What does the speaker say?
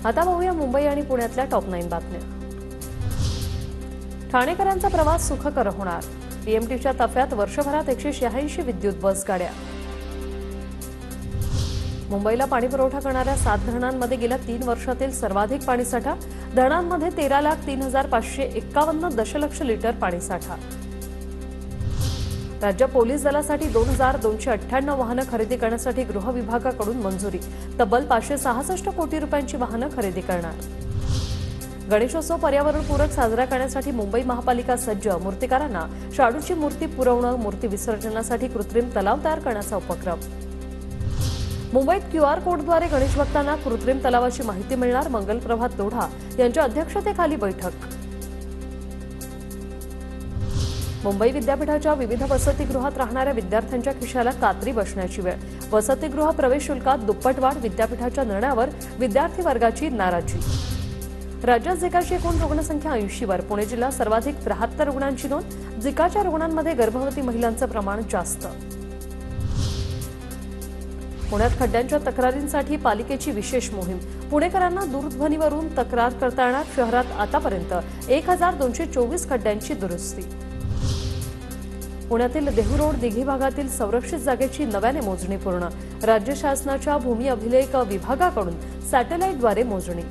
आता पाहूया मुंबई आणि पुण्यातल्या टॉप 9 बातम्या। ठाणेकरांचा प्रवास सुखकर होणार। पीएमटीच्या ताफ्यात वर्षभरात 186 विद्युत बस गाड्या। मुंबईला पाणी पुरवठा करणाऱ्या 7 धरणांमध्ये गेल्या 3 वर्षातील सर्वाधिक पाणीसाठा। धरणांमध्ये 13,03,551 दशलक्ष लिटर पाणीसाठा। राज्य पोलीस दलासाठी 2,298 वाहनं खरेदी करण्यासाठी गृह विभागाकडून मंजुरी। तब्बल 566 कोटी रुपयांची वाहनं खरेदी करणार। गणेशोत्सव पर्यावरणपूरक साजरा करण्यासाठी मुंबई महापालिका सज्ज। मूर्तिकारांना शाडूची मूर्ती पुरवणं, मूर्ती विसर्जनासाठी कृत्रिम तलाव तयार करण्याचा उपक्रम। मुंबईत QR कोडद्वारे गणेश भक्तांना कृत्रिम तलावाची माहिती मिळणार। मंगलप्रभात लोढा यांच्या अध्यक्षतेखाली बैठक। मुंबई विद्यापीठाच्या विविध वसतिगृहात राहणाऱ्या विद्यार्थ्यांच्या खिशाला कात्री बसण्याची वेळ। वसतिगृह प्रवेश शुल्कात दुप्पट वाढ। विद्यापीठाच्या निर्णयावर विद्यार्थी वर्गाची नाराजी। राज्यात झिकाची एकूण रुग्णसंख्या 80 वर। पुणे जिल्हा सर्वाधिक 73 रुग्णांची नोंद। झिकाच्या रुग्णांमध्ये गर्भवती महिलांचं प्रमाण जास्त। पुण्यात खड्ड्यांच्या तक्रारींसाठी पालिकेची विशेष मोहीम। पुणेकरांना दूरध्वनीवरून तक्रार करता येणार। शहरात आतापर्यंत 1224 खड्ड्यांची दुरुस्ती। पुण्यातील देहू रोड दिघी भागातील संरक्षित जागेची नव्याने मोजणी पूर्ण। राज्य शासनाच्या भूमी अभिलेख विभागाकडून सॅटेलाइटद्वारे मोजणी।